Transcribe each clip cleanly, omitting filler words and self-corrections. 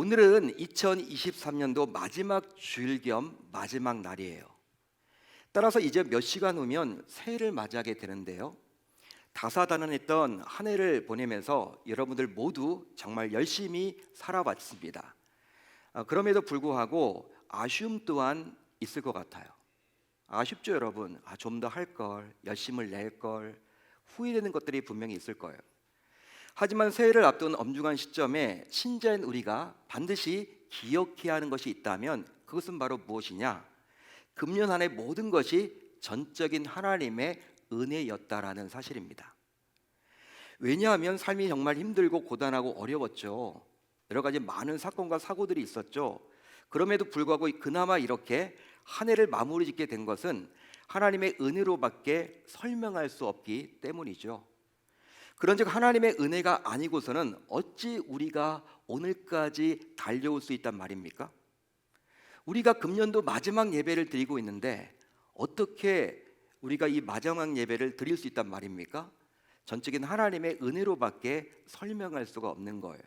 오늘은 2023년도 마지막 주일 겸 마지막 날이에요. 따라서 이제 몇 시간 후면 새해를 맞이하게 되는데요. 다사다난했던 한 해를 보내면서 여러분들 모두 정말 열심히 살아왔습니다. 그럼에도 불구하고 아쉬움 또한 있을 것 같아요. 아쉽죠, 여러분? 좀 더 할 걸, 열심을 낼 걸, 후회되는 것들이 분명히 있을 거예요. 하지만 새해를 앞둔 엄중한 시점에 신자인 우리가 반드시 기억해야 하는 것이 있다면 그것은 바로 무엇이냐? 금년 한 해 모든 것이 전적인 하나님의 은혜였다라는 사실입니다. 왜냐하면 삶이 정말 힘들고 고단하고 어려웠죠. 여러 가지 많은 사건과 사고들이 있었죠. 그럼에도 불구하고 그나마 이렇게 한 해를 마무리 짓게 된 것은 하나님의 은혜로밖에 설명할 수 없기 때문이죠. 그런즉 하나님의 은혜가 아니고서는 어찌 우리가 오늘까지 달려올 수 있단 말입니까? 우리가 금년도 마지막 예배를 드리고 있는데 어떻게 우리가 이 마지막 예배를 드릴 수 있단 말입니까? 전적인 하나님의 은혜로밖에 설명할 수가 없는 거예요.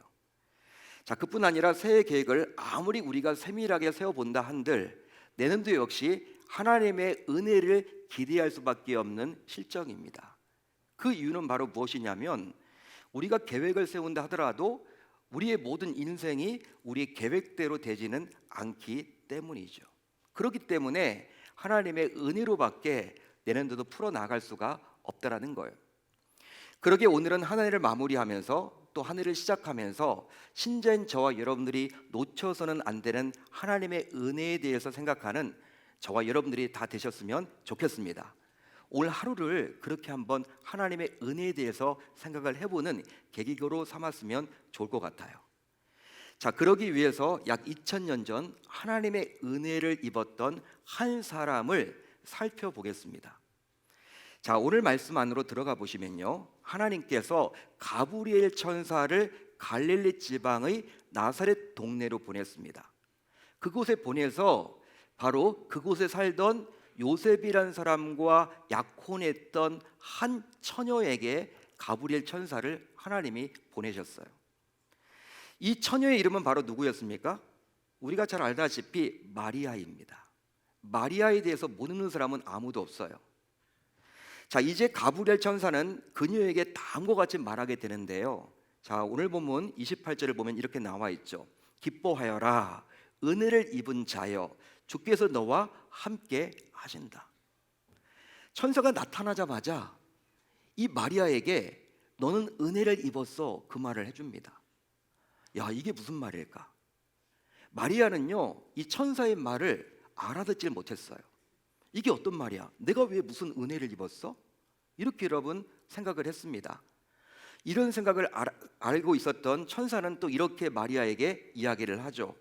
자, 그뿐 아니라 새해 계획을 아무리 우리가 세밀하게 세워본다 한들 내년도 역시 하나님의 은혜를 기대할 수밖에 없는 실정입니다. 그 이유는 바로 무엇이냐면 우리가 계획을 세운다 하더라도 우리의 모든 인생이 우리의 계획대로 되지는 않기 때문이죠. 그렇기 때문에 하나님의 은혜로밖에 내년도도 풀어나갈 수가 없다라는 거예요. 그러기에 오늘은 한 해를 마무리하면서 또 한 해를 시작하면서 신자인 저와 여러분들이 놓쳐서는 안 되는 하나님의 은혜에 대해서 생각하는 저와 여러분들이 다 되셨으면 좋겠습니다. 오늘 하루를 그렇게 한번 하나님의 은혜에 대해서 생각을 해보는 계기로 삼았으면 좋을 것 같아요. 자, 그러기 위해서 약 2000년 전 하나님의 은혜를 입었던 한 사람을 살펴보겠습니다. 자, 오늘 말씀 안으로 들어가 보시면요, 하나님께서 가브리엘 천사를 갈릴리 지방의 나사렛 동네로 보냈습니다. 그곳에 보내서 바로 그곳에 살던 요셉이라는 사람과 약혼했던 한 처녀에게 가브리엘 천사를 하나님이 보내셨어요. 이 처녀의 이름은 바로 누구였습니까? 우리가 잘 알다시피 마리아입니다. 마리아에 대해서 모르는 사람은 아무도 없어요. 자, 이제 가브리엘 천사는 그녀에게 다음과 같이 말하게 되는데요. 자, 오늘 본문 28절을 보면 이렇게 나와 있죠. 기뻐하여라, 은혜를 입은 자여, 주께서 너와 함께 하신다. 천사가 나타나자마자 이 마리아에게 너는 은혜를 입었어, 그 말을 해줍니다. 야, 이게 무슨 말일까? 마리아는요, 이 천사의 말을 알아듣질 못했어요. 이게 어떤 말이야? 내가 왜 무슨 은혜를 입었어? 이렇게 여러분 생각을 했습니다. 이런 생각을 알고 있었던 천사는 또 이렇게 마리아에게 이야기를 하죠.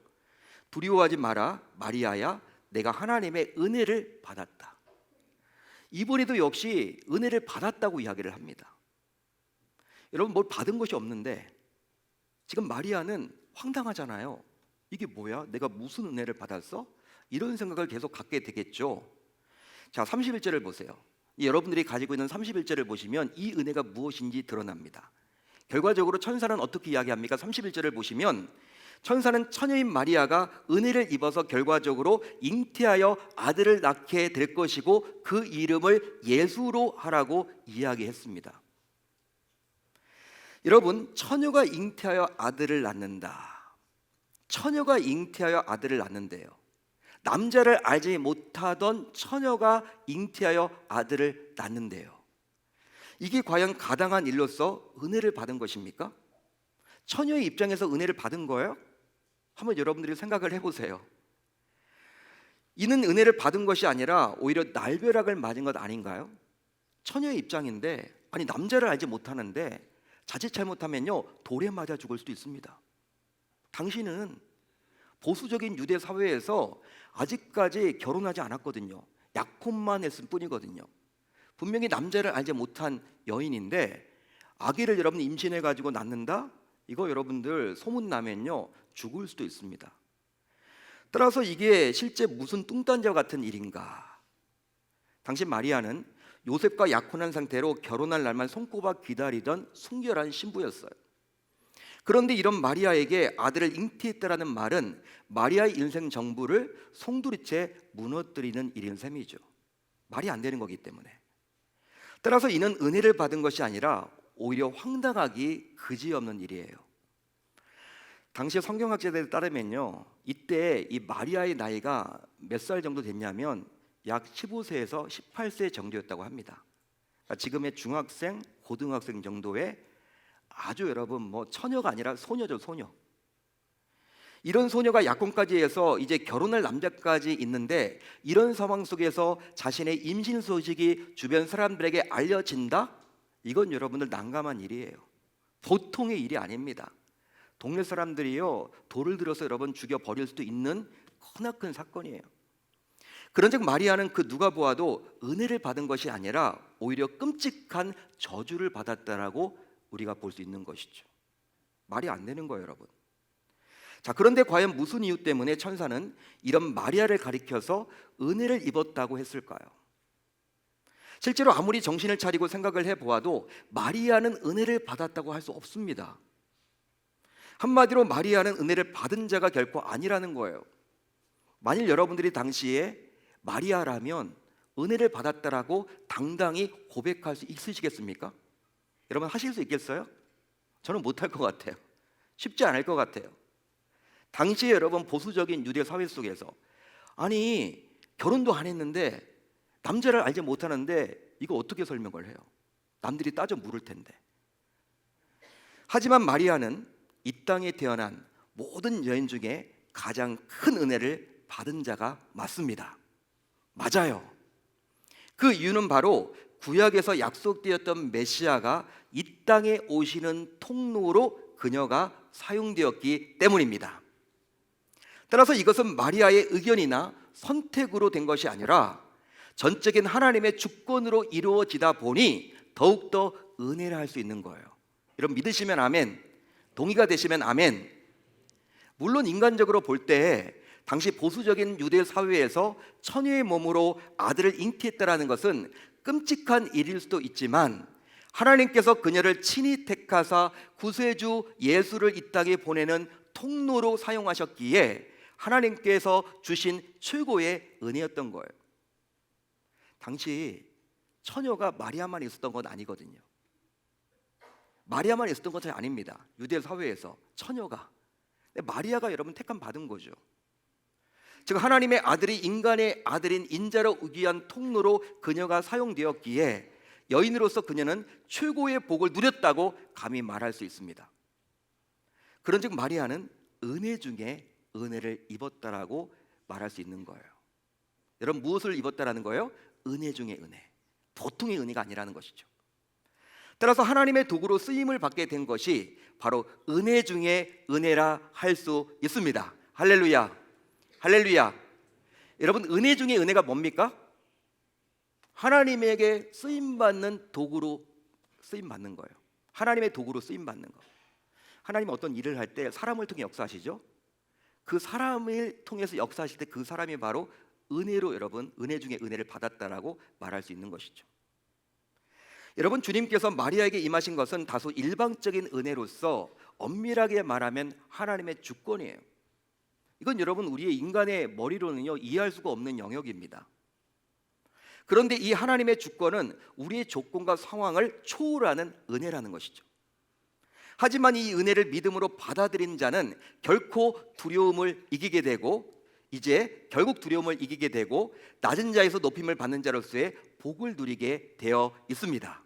두려워하지 마라, 마리아야, 내가 하나님의 은혜를 받았다. 이번에도 역시 은혜를 받았다고 이야기를 합니다. 여러분, 뭘 받은 것이 없는데 지금 마리아는 황당하잖아요. 이게 뭐야? 내가 무슨 은혜를 받았어? 이런 생각을 계속 갖게 되겠죠. 자, 31절을 보세요. 여러분들이 가지고 있는 31절을 보시면 이 은혜가 무엇인지 드러납니다. 결과적으로 천사는 어떻게 이야기합니까? 31절을 보시면 천사는 처녀인 마리아가 은혜를 입어서 결과적으로 잉태하여 아들을 낳게 될 것이고 그 이름을 예수로 하라고 이야기했습니다. 여러분, 처녀가 잉태하여 아들을 낳는다. 처녀가 잉태하여 아들을 낳는데요, 남자를 알지 못하던 처녀가 잉태하여 아들을 낳는데요, 이게 과연 가당한 일로서 은혜를 받은 것입니까? 처녀의 입장에서 은혜를 받은 거예요? 한번 여러분들이 생각을 해보세요. 이는 은혜를 받은 것이 아니라 오히려 날벼락을 맞은 것 아닌가요? 처녀의 입장인데, 아니 남자를 알지 못하는데 자칫 잘못하면요 돌에 맞아 죽을 수도 있습니다. 당신은 보수적인 유대 사회에서 아직까지 결혼하지 않았거든요. 약혼만 했을 뿐이거든요. 분명히 남자를 알지 못한 여인인데 아기를 여러분 임신해가지고 낳는다? 이거 여러분들 소문나면요 죽을 수도 있습니다. 따라서 이게 실제 무슨 뚱딴지와 같은 일인가? 당시 마리아는 요셉과 약혼한 상태로 결혼할 날만 손꼽아 기다리던 순결한 신부였어요. 그런데 이런 마리아에게 아들을 잉태했다라는 말은 마리아의 인생 전부를 송두리째 무너뜨리는 일인 셈이죠. 말이 안 되는 거기 때문에. 따라서 이는 은혜를 받은 것이 아니라 오히려 황당하기 그지없는 일이에요. 당시 성경학자들에 따르면요, 이때 이 마리아의 나이가 몇 살 정도 됐냐면 약 15세에서 18세 정도였다고 합니다. 그러니까 지금의 중학생, 고등학생 정도의 아주 여러분 뭐 처녀가 아니라 소녀죠, 소녀. 이런 소녀가 약혼까지 해서 이제 결혼할 남자까지 있는데 이런 상황 속에서 자신의 임신 소식이 주변 사람들에게 알려진다? 이건 여러분들 난감한 일이에요. 보통의 일이 아닙니다. 동네 사람들이요 돌을 들어서 여러분 죽여 버릴 수도 있는 크나큰 사건이에요. 그런즉 마리아는 그 누가 보아도 은혜를 받은 것이 아니라 오히려 끔찍한 저주를 받았다라고 우리가 볼 수 있는 것이죠. 말이 안 되는 거예요, 여러분. 자, 그런데 과연 무슨 이유 때문에 천사는 이런 마리아를 가리켜서 은혜를 입었다고 했을까요? 실제로 아무리 정신을 차리고 생각을 해보아도 마리아는 은혜를 받았다고 할 수 없습니다. 한마디로 마리아는 은혜를 받은 자가 결코 아니라는 거예요. 만일 여러분들이 당시에 마리아라면 은혜를 받았다라고 당당히 고백할 수 있으시겠습니까? 여러분 하실 수 있겠어요? 저는 못할 것 같아요. 쉽지 않을 것 같아요. 당시에 여러분 보수적인 유대 사회 속에서 아니 결혼도 안 했는데 남자를 알지 못하는데 이거 어떻게 설명을 해요? 남들이 따져 물을 텐데. 하지만 마리아는 이 땅에 태어난 모든 여인 중에 가장 큰 은혜를 받은 자가 맞습니다. 맞아요. 그 이유는 바로 구약에서 약속되었던 메시아가 이 땅에 오시는 통로로 그녀가 사용되었기 때문입니다. 따라서 이것은 마리아의 의견이나 선택으로 된 것이 아니라 전적인 하나님의 주권으로 이루어지다 보니 더욱더 은혜를 할 수 있는 거예요. 여러분 믿으시면 아멘, 동의가 되시면 아멘. 물론 인간적으로 볼 때 당시 보수적인 유대 사회에서 처녀의 몸으로 아들을 잉태했다라는 것은 끔찍한 일일 수도 있지만 하나님께서 그녀를 친히 택하사 구세주 예수를 이 땅에 보내는 통로로 사용하셨기에 하나님께서 주신 최고의 은혜였던 거예요. 당시 처녀가 마리아만 있었던 건 아니거든요. 마리아만 있었던 것이 아닙니다. 유대 사회에서 처녀가, 마리아가 여러분 택함 받은 거죠. 즉 하나님의 아들이 인간의 아들인 인자로 오기 위한 통로로 그녀가 사용되었기에 여인으로서 그녀는 최고의 복을 누렸다고 감히 말할 수 있습니다. 그런즉 마리아는 은혜 중에 은혜를 입었다라고 말할 수 있는 거예요. 여러분 무엇을 입었다라는 거예요? 은혜 중에 은혜. 보통의 은혜가 아니라는 것이죠. 따라서 하나님의 도구로 쓰임을 받게 된 것이 바로 은혜 중에 은혜라 할 수 있습니다. 할렐루야, 할렐루야. 여러분 은혜 중에 은혜가 뭡니까? 하나님에게 쓰임받는 도구로 쓰임받는 거예요. 하나님의 도구로 쓰임받는 거. 하나님 어떤 일을 할 때 사람을 통해 역사하시죠. 그 사람을 통해서 역사하실 때 그 사람이 바로 은혜로 여러분 은혜 중에 은혜를 받았다라고 말할 수 있는 것이죠. 여러분 주님께서 마리아에게 임하신 것은 다소 일방적인 은혜로서 엄밀하게 말하면 하나님의 주권이에요. 이건 여러분 우리의 인간의 머리로는요 이해할 수가 없는 영역입니다. 그런데 이 하나님의 주권은 우리의 조건과 상황을 초월하는 은혜라는 것이죠. 하지만 이 은혜를 믿음으로 받아들인 자는 결코 두려움을 이기게 되고 이제 결국 두려움을 이기게 되고 낮은 자에서 높임을 받는 자로서의 복을 누리게 되어 있습니다.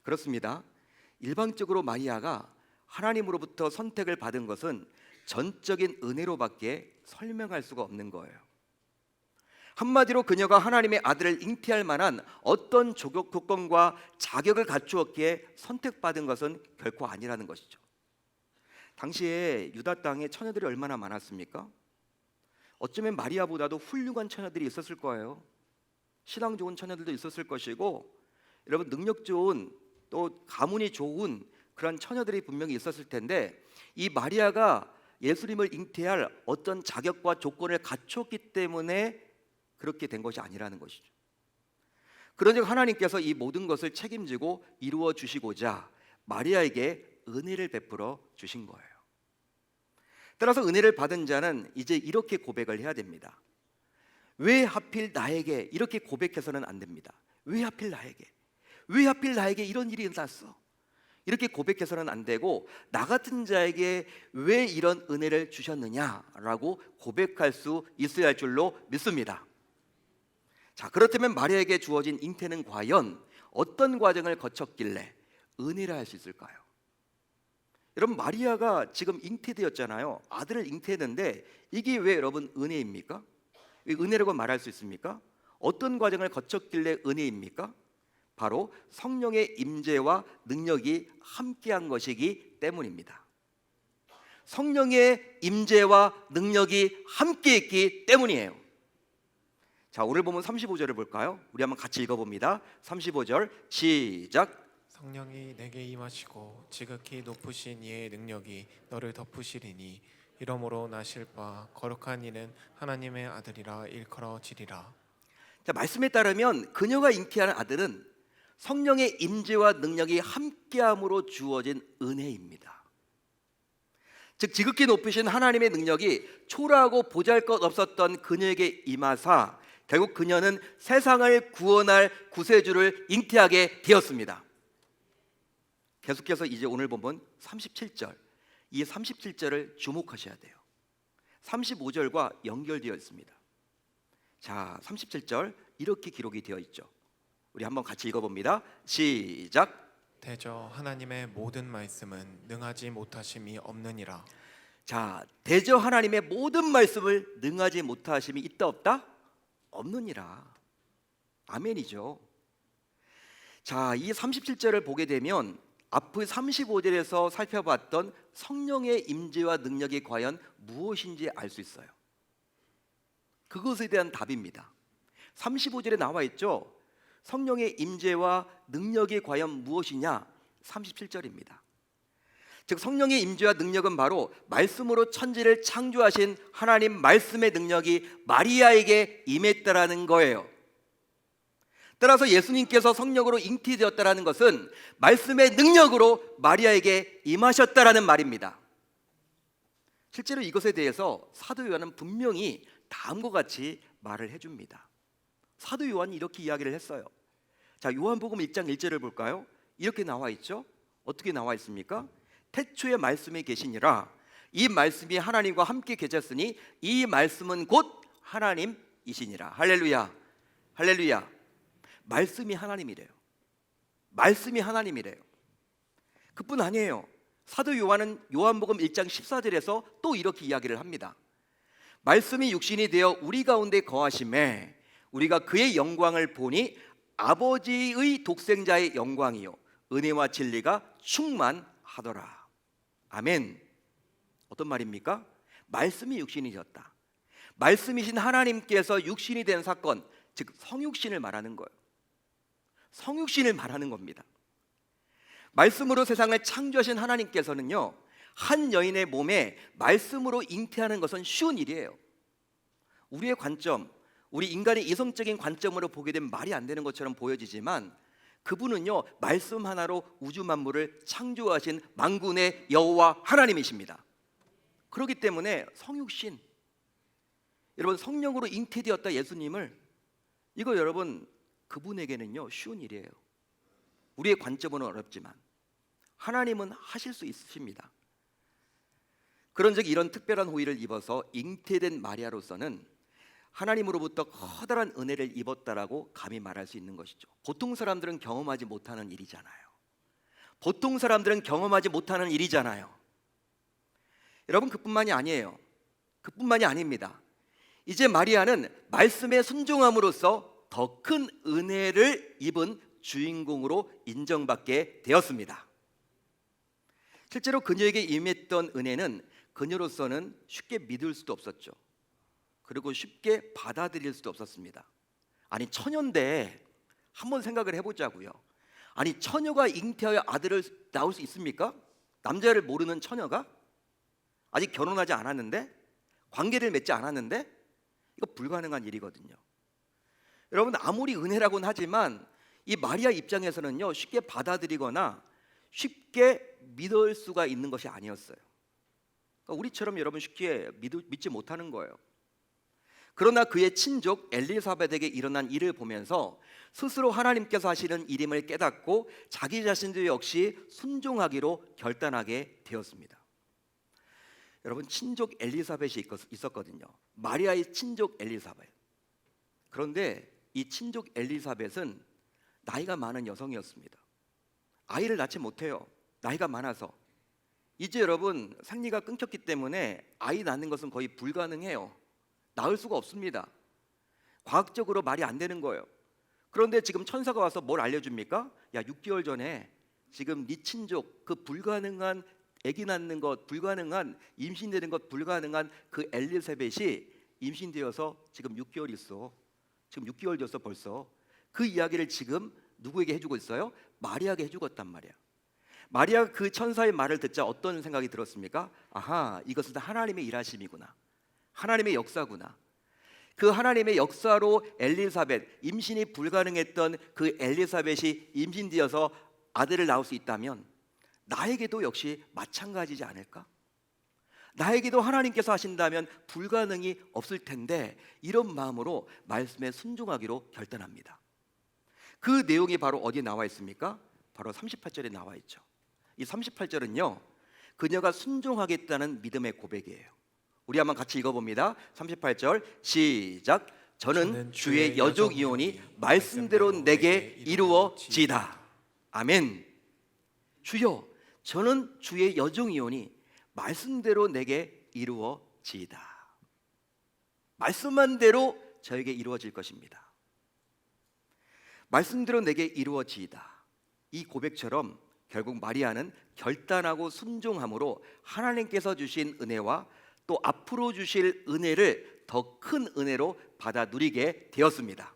그렇습니다. 일방적으로 마리아가 하나님으로부터 선택을 받은 것은 전적인 은혜로밖에 설명할 수가 없는 거예요. 한마디로 그녀가 하나님의 아들을 잉태할 만한 어떤 조건과 자격을 갖추었기에 선택받은 것은 결코 아니라는 것이죠. 당시에 유다 땅에 처녀들이 얼마나 많았습니까? 어쩌면 마리아보다도 훌륭한 처녀들이 있었을 거예요. 신앙 좋은 처녀들도 있었을 것이고 여러분 능력 좋은 또 가문이 좋은 그런 처녀들이 분명히 있었을 텐데 이 마리아가 예수님을 잉태할 어떤 자격과 조건을 갖췄기 때문에 그렇게 된 것이 아니라는 것이죠. 그런즉 하나님께서 이 모든 것을 책임지고 이루어 주시고자 마리아에게 은혜를 베풀어 주신 거예요. 따라서 은혜를 받은 자는 이제 이렇게 고백을 해야 됩니다. 왜 하필 나에게, 이렇게 고백해서는 안 됩니다. 왜 하필 나에게? 왜 하필 나에게 이런 일이 일어났어? 이렇게 고백해서는 안 되고, 나 같은 자에게 왜 이런 은혜를 주셨느냐라고 고백할 수 있어야 할 줄로 믿습니다. 자, 그렇다면 마리아에게 주어진 잉태는 과연 어떤 과정을 거쳤길래 은혜라 할 수 있을까요? 여러분, 마리아가 지금 잉태되었잖아요. 아들을 잉태했는데 이게 왜 여러분 은혜입니까? 왜 은혜라고 말할 수 있습니까? 어떤 과정을 거쳤길래 은혜입니까? 바로 성령의 임재와 능력이 함께한 것이기 때문입니다. 성령의 임재와 능력이 함께했기 때문이에요. 자, 오늘 보면 35절을 볼까요? 우리 한번 같이 읽어봅니다. 35절 시작. 성령이 내게 임하시고 지극히 높으신 이의 능력이 너를 덮으시리니 이러므로 나실 바 거룩한 이는 하나님의 아들이라 일컬어지리라. 자, 말씀에 따르면 그녀가 잉태하는 아들은 성령의 임재와 능력이 함께함으로 주어진 은혜입니다. 즉 지극히 높으신 하나님의 능력이 초라하고 보잘것없었던 그녀에게 임하사 결국 그녀는 세상을 구원할 구세주를 잉태하게 되었습니다. 계속해서 이제 오늘 본문 37절, 이 37절을 주목하셔야 돼요. 35절과 연결되어 있습니다. 자, 37절 이렇게 기록이 되어 있죠. 우리 한번 같이 읽어봅니다. 시작. 대저 하나님의 모든 말씀은 능하지 못하심이 없느니라. 자, 대저 하나님의 모든 말씀을 능하지 못하심이 있다 없다? 없느니라. 아멘이죠. 자, 이 37절을 보게 되면 앞의 35절에서 살펴봤던 성령의 임재와 능력이 과연 무엇인지 알 수 있어요. 그것에 대한 답입니다. 35절에 나와 있죠. 성령의 임재와 능력이 과연 무엇이냐? 37절입니다. 즉 성령의 임재와 능력은 바로 말씀으로 천지를 창조하신 하나님 말씀의 능력이 마리아에게 임했다라는 거예요. 따라서 예수님께서 성령으로 잉태되었다라는 것은 말씀의 능력으로 마리아에게 임하셨다라는 말입니다. 실제로 이것에 대해서 사도 요한은 분명히 다음과 같이 말을 해줍니다. 사도 요한이 이렇게 이야기를 했어요. 자, 요한복음 1장 1절을 볼까요? 이렇게 나와 있죠. 어떻게 나와 있습니까? 태초에 말씀이 계시니라. 이 말씀이 하나님과 함께 계셨으니 이 말씀은 곧 하나님이시니라. 할렐루야, 할렐루야. 말씀이 하나님이래요. 말씀이 하나님이래요. 그뿐 아니에요. 사도 요한은 요한복음 1장 14절에서 또 이렇게 이야기를 합니다. 말씀이 육신이 되어 우리 가운데 거하심에 우리가 그의 영광을 보니 아버지의 독생자의 영광이요 은혜와 진리가 충만하더라. 아멘. 어떤 말입니까? 말씀이 육신이 되었다. 말씀이신 하나님께서 육신이 된 사건, 즉 성육신을 말하는 거예요. 성육신을 말하는 겁니다. 말씀으로 세상을 창조하신 하나님께서는요, 한 여인의 몸에 말씀으로 잉태하는 것은 쉬운 일이에요. 우리의 관점, 우리 인간의 이성적인 관점으로 보게 되면 말이 안 되는 것처럼 보여지지만 그분은요, 말씀 하나로 우주 만물을 창조하신 만군의 여호와 하나님이십니다. 그렇기 때문에 성육신, 여러분 성령으로 잉태되었다 예수님을, 이거 여러분 그분에게는요 쉬운 일이에요. 우리의 관점은 어렵지만 하나님은 하실 수 있으십니다. 그런즉 이런 특별한 호의를 입어서 잉태된 마리아로서는 하나님으로부터 커다란 은혜를 입었다라고 감히 말할 수 있는 것이죠. 보통 사람들은 경험하지 못하는 일이잖아요. 보통 사람들은 경험하지 못하는 일이잖아요. 여러분 그뿐만이 아니에요. 그뿐만이 아닙니다. 이제 마리아는 말씀에 순종함으로써 더 큰 은혜를 입은 주인공으로 인정받게 되었습니다. 실제로 그녀에게 임했던 은혜는 그녀로서는 쉽게 믿을 수도 없었죠. 그리고 쉽게 받아들일 수도 없었습니다. 아니 처녀인데 한번 생각을 해보자고요. 아니 처녀가 잉태하여 아들을 낳을 수 있습니까? 남자를 모르는 처녀가? 아직 결혼하지 않았는데? 관계를 맺지 않았는데? 이거 불가능한 일이거든요. 여러분 아무리 은혜라고는 하지만 이 마리아 입장에서는요 쉽게 받아들이거나 쉽게 믿을 수가 있는 것이 아니었어요. 그러니까 우리처럼 여러분 쉽게 믿지 못하는 거예요. 그러나 그의 친족 엘리사벳에게 일어난 일을 보면서 스스로 하나님께서 하시는 일임을 깨닫고 자기 자신도 역시 순종하기로 결단하게 되었습니다. 여러분, 친족 엘리사벳이 있었거든요. 마리아의 친족 엘리사벳. 그런데 이 친족 엘리사벳은 나이가 많은 여성이었습니다. 아이를 낳지 못해요. 나이가 많아서. 이제 여러분, 생리가 끊겼기 때문에 아이 낳는 것은 거의 불가능해요. 낳을 수가 없습니다. 과학적으로 말이 안 되는 거예요. 그런데 지금 천사가 와서 뭘 알려줍니까? 야, 6개월 전에 지금 네 친족, 그 불가능한 아기 낳는 것 불가능한, 임신되는 것 불가능한 그 엘리사벳이 임신되어서 지금 6개월 있어. 지금 6개월 됐어 벌써. 그 이야기를 지금 누구에게 해주고 있어요? 마리아에게 해주고 있단 말이야. 마리아가 그 천사의 말을 듣자 어떤 생각이 들었습니까? 아하, 이것은 하나님의 일하심이구나. 하나님의 역사구나. 그 하나님의 역사로 엘리사벳, 임신이 불가능했던 그 엘리사벳이 임신되어서 아들을 낳을 수 있다면 나에게도 역시 마찬가지지 않을까? 나에게도 하나님께서 하신다면 불가능이 없을 텐데, 이런 마음으로 말씀에 순종하기로 결단합니다. 그 내용이 바로 어디에 나와 있습니까? 바로 38절에 나와 있죠. 이 38절은요, 그녀가 순종하겠다는 믿음의 고백이에요. 우리 한번 같이 읽어봅니다. 38절 시작. 저는 주의 여종이오니 말씀대로 내게 이루어지이다. 아멘. 주여, 저는 주의 여종이오니 말씀대로 내게 이루어지이다. 말씀한 대로 저에게 이루어질 것입니다. 말씀대로 내게 이루어지이다. 이 고백처럼 결국 마리아는 결단하고 순종함으로 하나님께서 주신 은혜와 또 앞으로 주실 은혜를 더 큰 은혜로 받아 누리게 되었습니다.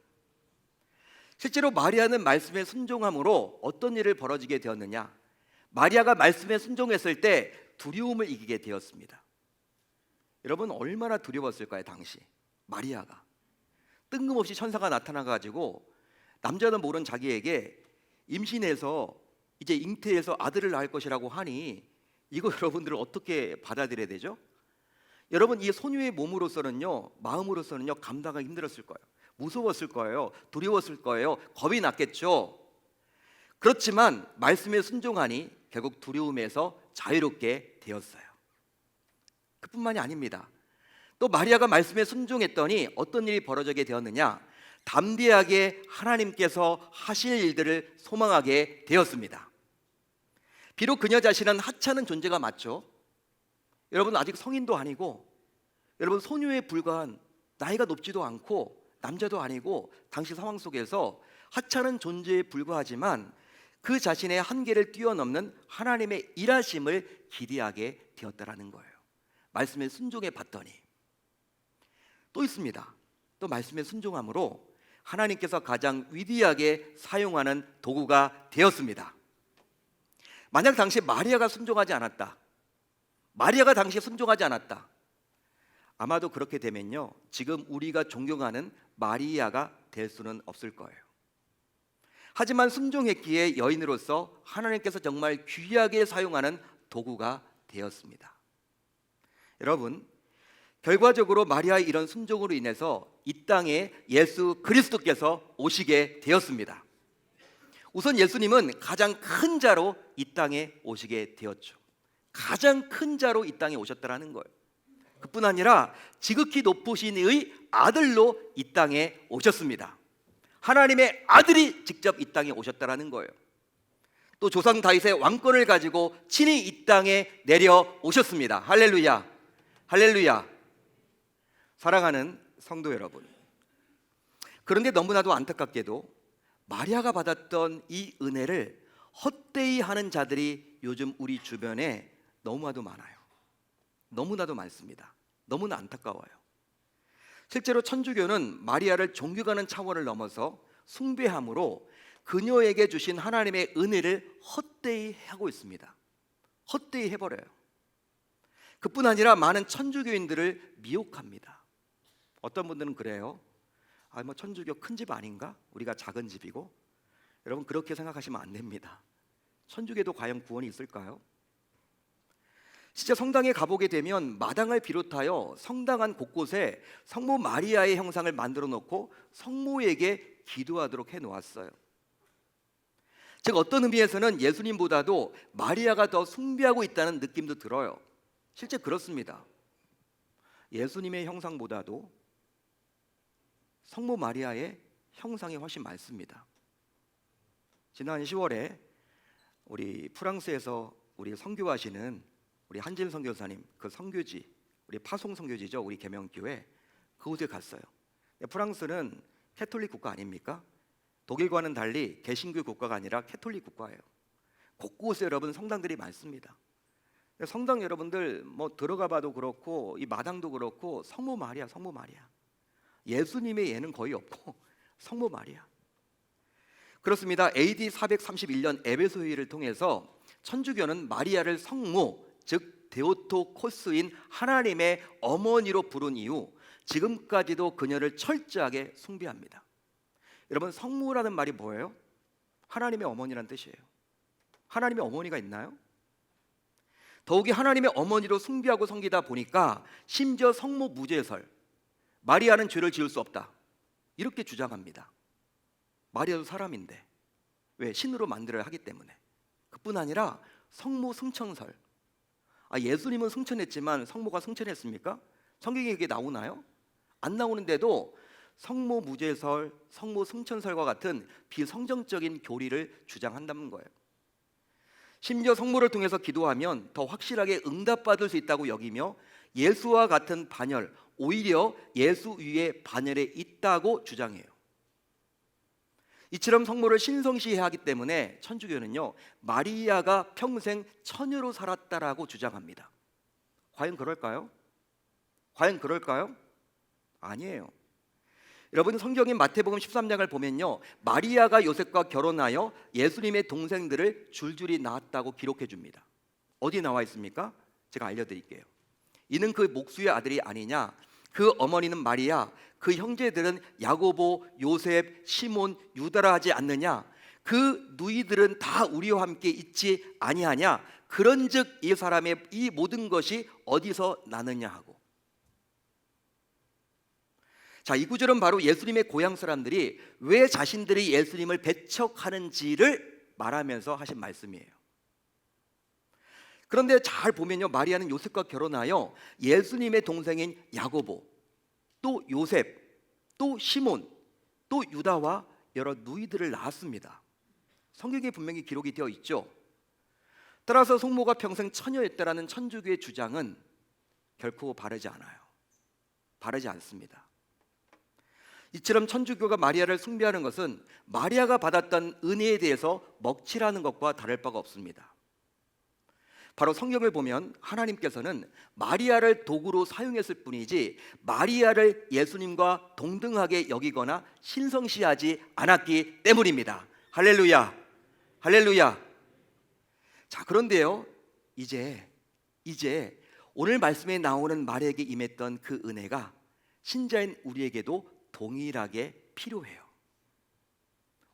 실제로 마리아는 말씀에 순종함으로 어떤 일을 벌어지게 되었느냐? 마리아가 말씀에 순종했을 때 두려움을 이기게 되었습니다. 여러분, 얼마나 두려웠을까요? 당시 마리아가 뜬금없이 천사가 나타나가지고 남자는 모른 자기에게 임신해서 이제 잉태해서 아들을 낳을 것이라고 하니, 이거 여러분들은 어떻게 받아들여야 되죠? 여러분, 이 소녀의 몸으로서는요, 마음으로서는요, 감당하기 힘들었을 거예요. 무서웠을 거예요. 두려웠을 거예요. 겁이 났겠죠. 그렇지만 말씀에 순종하니 결국 두려움에서 자유롭게 되었어요. 그뿐만이 아닙니다. 또 마리아가 말씀에 순종했더니 어떤 일이 벌어지게 되었느냐? 담대하게 하나님께서 하실 일들을 소망하게 되었습니다. 비록 그녀 자신은 하찮은 존재가 맞죠. 여러분, 아직 성인도 아니고, 여러분 소녀에 불과한, 나이가 높지도 않고 남자도 아니고, 당시 상황 속에서 하찮은 존재에 불과하지만 그 자신의 한계를 뛰어넘는 하나님의 일하심을 기대하게 되었다라는 거예요. 말씀에 순종해 봤더니 또 있습니다. 또 말씀에 순종함으로 하나님께서 가장 위대하게 사용하는 도구가 되었습니다. 만약 당시 마리아가 순종하지 않았다, 마리아가 당시에 순종하지 않았다, 아마도 그렇게 되면요, 지금 우리가 존경하는 마리아가 될 수는 없을 거예요. 하지만 순종했기에 여인으로서 하나님께서 정말 귀하게 사용하는 도구가 되었습니다. 여러분, 결과적으로 마리아의 이런 순종으로 인해서 이 땅에 예수 그리스도께서 오시게 되었습니다. 우선 예수님은 가장 큰 자로 이 땅에 오시게 되었죠. 가장 큰 자로 이 땅에 오셨다라는 거예요. 그뿐 아니라 지극히 높으신 이의 아들로 이 땅에 오셨습니다. 하나님의 아들이 직접 이 땅에 오셨다라는 거예요. 또 조상 다윗의 왕권을 가지고 친히 이 땅에 내려오셨습니다. 할렐루야, 할렐루야. 사랑하는 성도 여러분, 그런데 너무나도 안타깝게도 마리아가 받았던 이 은혜를 헛되이 하는 자들이 요즘 우리 주변에 너무나도 많아요. 너무나도 많습니다. 너무나 안타까워요. 실제로 천주교는 마리아를 존경하는 차원을 넘어서 숭배함으로 그녀에게 주신 하나님의 은혜를 헛되이 하고 있습니다. 헛되이 해버려요. 그뿐 아니라 많은 천주교인들을 미혹합니다. 어떤 분들은 그래요. 뭐 천주교 큰 집 아닌가? 우리가 작은 집이고. 여러분, 그렇게 생각하시면 안 됩니다. 천주교도 과연 구원이 있을까요? 진짜 성당에 가보게 되면 마당을 비롯하여 성당 안 곳곳에 성모 마리아의 형상을 만들어 놓고 성모에게 기도하도록 해 놓았어요. 즉 어떤 의미에서는 예수님보다도 마리아가 더 숭배하고 있다는 느낌도 들어요. 실제 그렇습니다. 예수님의 형상보다도 성모 마리아의 형상이 훨씬 많습니다. 지난 10월에 우리 프랑스에서 우리 선교하시는 우리 한진 선교사님 그 선교지, 우리 파송 선교지죠, 우리 계명교회 그곳에 갔어요. 프랑스는 캐톨릭 국가 아닙니까? 독일과는 달리 개신교 국가가 아니라 캐톨릭 국가예요. 곳곳에 여러분 성당들이 많습니다. 성당 여러분들 뭐 들어가 봐도 그렇고 이 마당도 그렇고 성모 마리아, 성모 마리아. 예수님의 예는 거의 없고 성모 마리아. 그렇습니다. AD 431년 에베소 회의를 통해서 천주교는 마리아를 성모, 즉 데오토코스인 하나님의 어머니로 부른 이후 지금까지도 그녀를 철저하게 숭배합니다. 여러분 성모라는 말이 뭐예요? 하나님의 어머니란 뜻이에요. 하나님의 어머니가 있나요? 더욱이 하나님의 어머니로 숭배하고 섬기다 보니까 심지어 성모 무죄설, 마리아는 죄를 지을 수 없다 이렇게 주장합니다. 마리아도 사람인데 왜? 신으로 만들어야 하기 때문에. 그뿐 아니라 성모 승천설, 예수님은 승천했지만 성모가 승천했습니까? 성경에 이게 나오나요? 안 나오는데도 성모 무죄설, 성모 승천설과 같은 비성정적인 교리를 주장한다는 거예요. 심지어 성모를 통해서 기도하면 더 확실하게 응답받을 수 있다고 여기며 예수와 같은 반열, 오히려 예수 위에 반열에 있다고 주장해요. 이처럼 성모를 신성시해야 하기 때문에 천주교는요 마리아가 평생 처녀로 살았다라고 주장합니다. 과연 그럴까요? 과연 그럴까요? 아니에요. 여러분 성경인 마태복음 13장을 보면요 마리아가 요셉과 결혼하여 예수님의 동생들을 줄줄이 낳았다고 기록해 줍니다. 어디 나와 있습니까? 제가 알려드릴게요. 이는 그 목수의 아들이 아니냐, 그 어머니는 마리아, 그 형제들은 야고보, 요셉, 시몬, 유다라 하지 않느냐, 그 누이들은 다 우리와 함께 있지 아니하냐, 그런즉 이 사람의 이 모든 것이 어디서 나느냐 하고. 자, 이 구절은 바로 예수님의 고향 사람들이 왜 자신들이 예수님을 배척하는지를 말하면서 하신 말씀이에요. 그런데 잘 보면요 마리아는 요셉과 결혼하여 예수님의 동생인 야고보, 또 요셉, 또 시몬, 또 유다와 여러 누이들을 낳았습니다. 성경에 분명히 기록이 되어 있죠. 따라서 성모가 평생 처녀였다라는 천주교의 주장은 결코 바르지 않아요. 바르지 않습니다. 이처럼 천주교가 마리아를 숭배하는 것은 마리아가 받았던 은혜에 대해서 먹칠하는 것과 다를 바가 없습니다. 바로 성경을 보면 하나님께서는 마리아를 도구로 사용했을 뿐이지 마리아를 예수님과 동등하게 여기거나 신성시하지 않았기 때문입니다. 할렐루야, 할렐루야. 자, 그런데요 이제 오늘 말씀에 나오는 마리아에게 임했던 그 은혜가 신자인 우리에게도 동일하게 필요해요.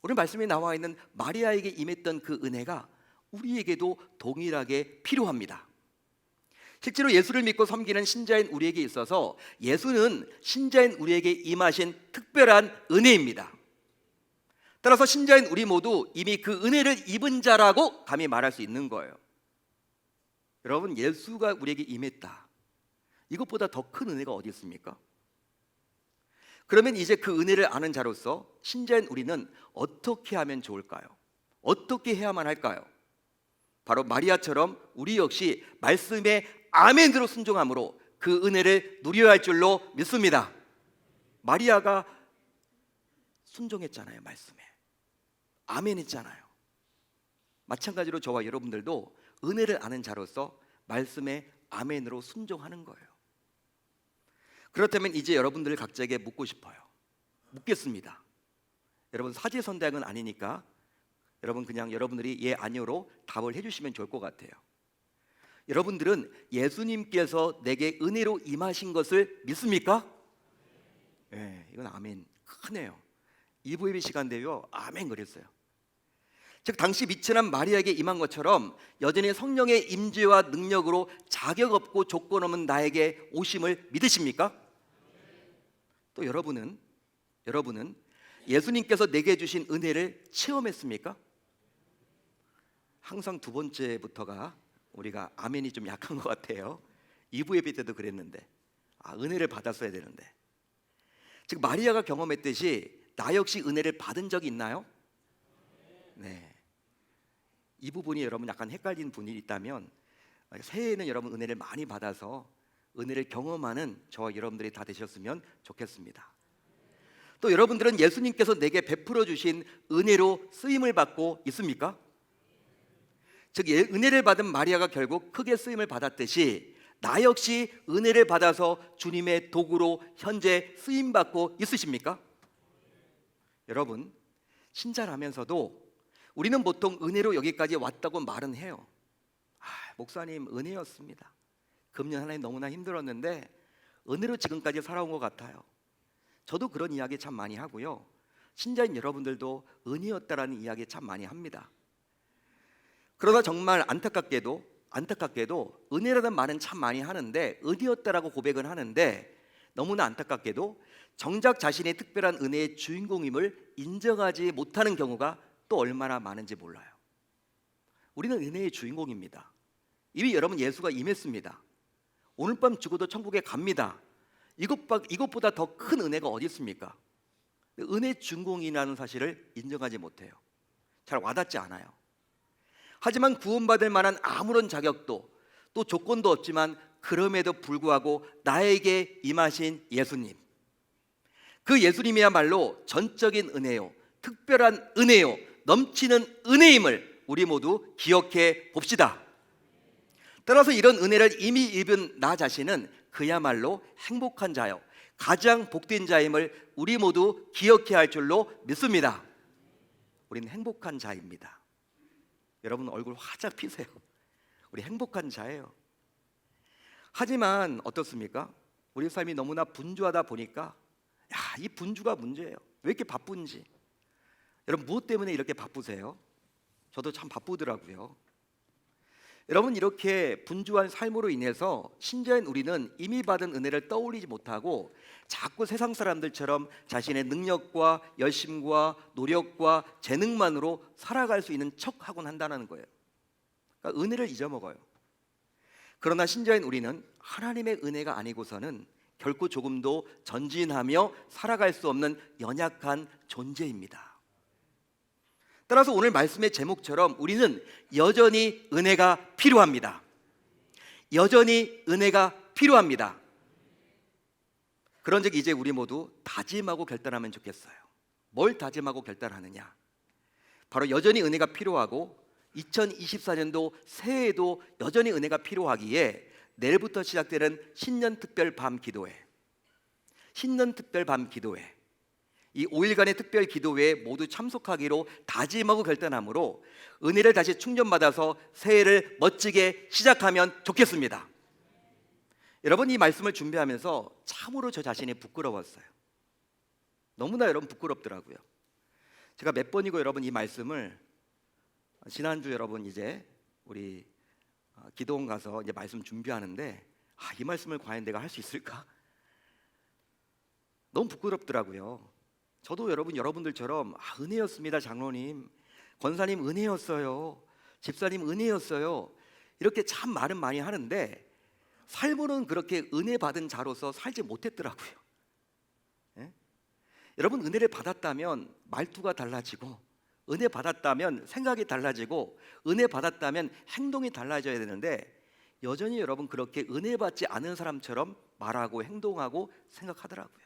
오늘 말씀에 나와 있는 마리아에게 임했던 그 은혜가 우리에게도 동일하게 필요합니다. 실제로 예수를 믿고 섬기는 신자인 우리에게 있어서 예수는 신자인 우리에게 임하신 특별한 은혜입니다. 따라서 신자인 우리 모두 이미 그 은혜를 입은 자라고 감히 말할 수 있는 거예요. 여러분 예수가 우리에게 임했다, 이것보다 더 큰 은혜가 어디 있습니까? 그러면 이제 그 은혜를 아는 자로서 신자인 우리는 어떻게 하면 좋을까요? 어떻게 해야만 할까요? 바로 마리아처럼 우리 역시 말씀에 아멘으로 순종함으로 그 은혜를 누려야 할 줄로 믿습니다. 마리아가 순종했잖아요. 말씀에 아멘 했잖아요. 마찬가지로 저와 여러분들도 은혜를 아는 자로서 말씀에 아멘으로 순종하는 거예요. 그렇다면 이제 여러분들 각자에게 묻고 싶어요. 묻겠습니다. 여러분 사제선대학은 아니니까 여러분 그냥 여러분들이 예 아니오로 답을 해주시면 좋을 것 같아요. 여러분들은 예수님께서 내게 은혜로 임하신 것을 믿습니까? 네, 이건 아멘 크네요. 이브예배 시간대요 아멘 그랬어요. 즉 당시 미천한 마리아에게 임한 것처럼 여전히 성령의 임재와 능력으로 자격 없고 조건 없는 나에게 오심을 믿으십니까? 또 여러분은 예수님께서 내게 주신 은혜를 체험했습니까? 항상 두 번째부터가 우리가 아멘이 좀 약한 것 같아요. 2부 예배 때도 그랬는데 은혜를 받았어야 되는데, 즉 마리아가 경험했듯이 나 역시 은혜를 받은 적이 있나요? 네. 이 부분이 여러분 약간 헷갈린 분이 있다면 새해에는 여러분 은혜를 많이 받아서 은혜를 경험하는 저와 여러분들이 다 되셨으면 좋겠습니다. 또 여러분들은 예수님께서 내게 베풀어 주신 은혜로 쓰임을 받고 있습니까? 즉 은혜를 받은 마리아가 결국 크게 쓰임을 받았듯이 나 역시 은혜를 받아서 주님의 도구로 현재 쓰임 받고 있으십니까? 여러분, 신자라면서도 우리는 보통 은혜로 여기까지 왔다고 말은 해요. 목사님 은혜였습니다. 금년 하나님 너무나 힘들었는데 은혜로 지금까지 살아온 것 같아요. 저도 그런 이야기 참 많이 하고요. 신자인 여러분들도 은혜였다라는 이야기 참 많이 합니다. 그러나 정말 안타깝게도 은혜라는 말은 참 많이 하는데, 은혜였다라고 고백은 하는데 너무나 안타깝게도 정작 자신의 특별한 은혜의 주인공임을 인정하지 못하는 경우가 또 얼마나 많은지 몰라요. 우리는 은혜의 주인공입니다. 이미 여러분 예수가 임했습니다. 오늘 밤 죽어도 천국에 갑니다. 이것보다 더 큰 은혜가 어디 있습니까? 은혜 주인공이라는 사실을 인정하지 못해요. 잘 와닿지 않아요. 하지만 구원받을 만한 아무런 자격도 또 조건도 없지만 그럼에도 불구하고 나에게 임하신 예수님, 그 예수님이야말로 전적인 은혜요, 특별한 은혜요, 넘치는 은혜임을 우리 모두 기억해 봅시다. 따라서 이런 은혜를 이미 입은 나 자신은 그야말로 행복한 자요, 가장 복된 자임을 우리 모두 기억해야 할 줄로 믿습니다. 우리는 행복한 자입니다. 여러분 얼굴 화짝 피세요. 우리 행복한 자예요. 하지만 어떻습니까? 우리 삶이 너무나 분주하다 보니까 이 분주가 문제예요. 왜 이렇게 바쁜지. 여러분 무엇 때문에 이렇게 바쁘세요? 저도 참 바쁘더라고요. 여러분 이렇게 분주한 삶으로 인해서 신자인 우리는 이미 받은 은혜를 떠올리지 못하고 자꾸 세상 사람들처럼 자신의 능력과 열심과 노력과 재능만으로 살아갈 수 있는 척하곤 한다는 거예요. 그러니까 은혜를 잊어먹어요. 그러나 신자인 우리는 하나님의 은혜가 아니고서는 결코 조금도 전진하며 살아갈 수 없는 연약한 존재입니다. 따라서 오늘 말씀의 제목처럼 우리는 여전히 은혜가 필요합니다. 여전히 은혜가 필요합니다. 그런즉 이제 우리 모두 다짐하고 결단하면 좋겠어요. 뭘 다짐하고 결단하느냐? 바로 여전히 은혜가 필요하고 2024년도 새해에도 여전히 은혜가 필요하기에 내일부터 시작되는 신년 특별 밤 기도회, 이 5일간의 특별 기도회에 모두 참석하기로 다짐하고 결단함으로 은혜를 다시 충전받아서 새해를 멋지게 시작하면 좋겠습니다. 여러분 이 말씀을 준비하면서 참으로 저 자신이 부끄러웠어요. 너무나 여러분 부끄럽더라고요. 제가 몇 번이고 여러분 이 말씀을 지난주 여러분 이제 우리 기도원 가서 이제 말씀 준비하는데 이 말씀을 과연 내가 할 수 있을까? 너무 부끄럽더라고요. 저도 여러분들처럼 은혜였습니다. 장로님, 권사님 은혜였어요. 집사님 은혜였어요. 이렇게 참 말은 많이 하는데 삶으로는 그렇게 은혜 받은 자로서 살지 못했더라고요. 예? 여러분 은혜를 받았다면 말투가 달라지고, 은혜 받았다면 생각이 달라지고, 은혜 받았다면 행동이 달라져야 되는데 여전히 여러분 그렇게 은혜 받지 않은 사람처럼 말하고 행동하고 생각하더라고요.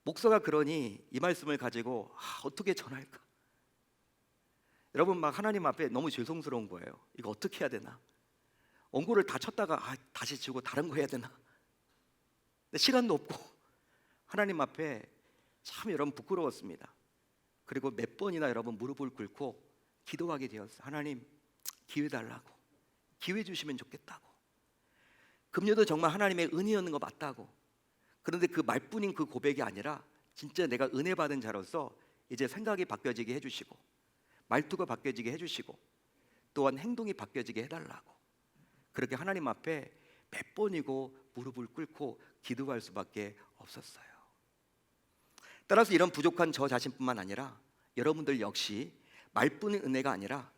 목사가 그러니 이 말씀을 가지고 어떻게 전할까? 여러분 막 하나님 앞에 너무 죄송스러운 거예요. 이거 어떻게 해야 되나? 원고를 다 쳤다가 다시 지우고 다른 거 해야 되나? 근데 시간도 없고 하나님 앞에 참 여러분 부끄러웠습니다. 그리고 몇 번이나 여러분 무릎을 꿇고 기도하게 되었어요. 하나님 기회 달라고, 기회 주시면 좋겠다고. 금년도 정말 하나님의 은혜였는 거 맞다고. 그런데 그 말뿐인 그 고백이 아니라 진짜 내가 은혜 받은 자로서 이제 생각이 바뀌어지게 해주시고, 말투가 바뀌어지게 해주시고 또한 행동이 바뀌어지게 해달라고, 그렇게 하나님 앞에 몇 번이고 무릎을 꿇고 기도할 수밖에 없었어요. 따라서 이런 부족한 저 자신뿐만 아니라 여러분들 역시 말뿐인 은혜가 아니라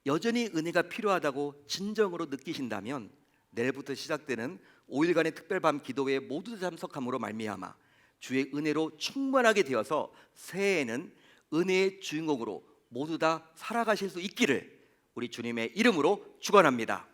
여전히 은혜가 필요하다고 진정으로 느끼신다면 내일부터 시작되는 5일간의 특별밤 기도회에 모두 참석함으로 말미암아 주의 은혜로 충만하게 되어서 새해에는 은혜의 주인공으로 모두 다 살아가실 수 있기를 우리 주님의 이름으로 축원합니다.